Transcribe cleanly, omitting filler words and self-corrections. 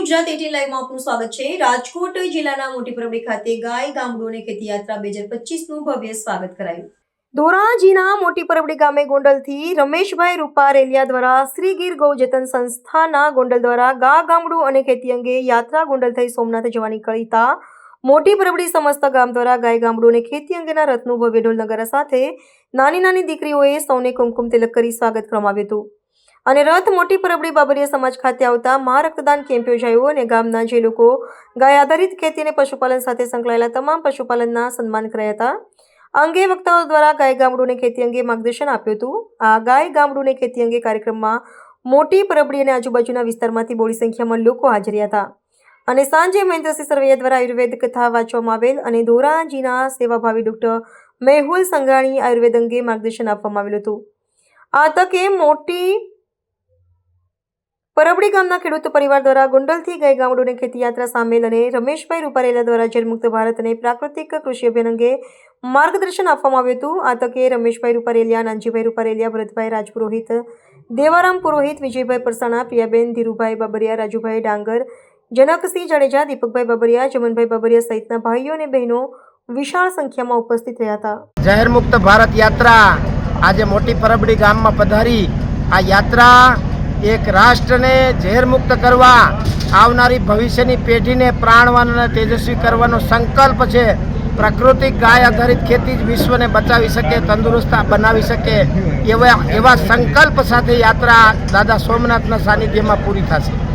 ગુજરાત 18 લાઈવમાં આપનું સ્વાગત છે। રાજકોટ જિલ્લાના મોટી પરબડી ખાતે ગાય ગામડું અને ખેતી યાત્રા 2025નું ભવ્ય સ્વાગત કરાયું। ધોરાજીના મોટી પરબડી ગામે ગોંડલથી રમેશભાઈ રૂપારેલિયા દ્વારા શ્રી ગીર ગૌ જતન સંસ્થાના ગોંડલ દ્વારા ગામડું અને ખેતી અંગે યાત્રા ગોંડલ થઈ સોમનાથ જવા નીકળતા મોટી પરબડી સમસ્ત ગામ દ્વારા ગાય ગામડું અને ખેતી અંગેના રથનું ભવ્ય ઢોલ નગારા સાથે નાની દીકરીઓએ સૌને કુમકુમ તિલક કરી સ્વાગત કરવામાં આવ્યું હતું અને રથ મોટી પરબડી બાબરિયા સમાજ ખાતે આવતા મહારક્તદાન કેમ્પ યોજાયો અને ગામના જે લોકો ગાય આધારિત ખેતી અને પશુપાલન સાથે સંકળાયેલા તમામ પશુપાલનના સન્માન કરાયા હતા। આ અંગે વક્તાઓ દ્વારા ગાય ગામડું અને ખેતી અંગે માર્ગદર્શન આપ્યું હતું। આ ગાય ગામડું અને ખેતી અંગે કાર્યક્રમમાં મોટી પરબડી અને આજુબાજુના વિસ્તારમાંથી બહોળી સંખ્યામાં લોકો હાજર હતા અને સાંજે મહેન્દ્રસિંહ સરવૈયા દ્વારા આયુર્વેદ કથા વાંચવામાં આવેલ અને ધોરાજીના સેવાભાવી ડોક્ટર મેહુલ સંઘાણી આયુર્વેદ અંગે માર્ગદર્શન આપવામાં આવેલું હતું। આ તકે મોટી પરબડી ગામના ખેડૂત પરિવાર દ્વારા ગોંડલથી ગાય ગામડું અને ખેતી યાત્રા સામેલ અને રમેશભાઈ રૂપારેલિયા દ્વારા ઝેરમુક્ત ભારત અને પ્રાકૃતિક કૃષિ અભિયાન અંગે માર્ગદર્શન આપવામાં આવ્યું હતું। આ તકે રમેશભાઈ રૂપારેલિયા, નાનજીભાઈ રૂપારેલિયા, ભરતભાઈ રાજપુરોહિત, દેવારામ પુરોહિત, વિજયભાઈ પરસાણા, પ્રિયાબેન, ધીરુભાઈ બાબરિયા, રાજુભાઈ ડાંગર, જનકસિંહ જાડેજા, દીપકભાઈ બાબરિયા, જમનભાઈ બાબરિયા સહિતના ભાઈઓ અને બહેનો વિશાળ સંખ્યામાં ઉપસ્થિત રહ્યા હતા। ઝેરમુક્ત ભારત યાત્રા આજે મોટી પરબડી ગામમાં પધારી આ યાત્રા એક રાષ્ટ્રને ઝેરમુક્ત કરવા, આવનારી ભવિષ્યની પેઢીને પ્રાણવાન અને તેજસ્વી કરવાનો સંકલ્પ છે। પ્રાકૃતિક ગાય આધારિત ખેતી જ વિશ્વને બચાવી શકે, તંદુરસ્ત બનાવી શકે એવા સંકલ્પ સાથે યાત્રા દાદા સોમનાથના સાનિધ્યમાં પૂરી થશે।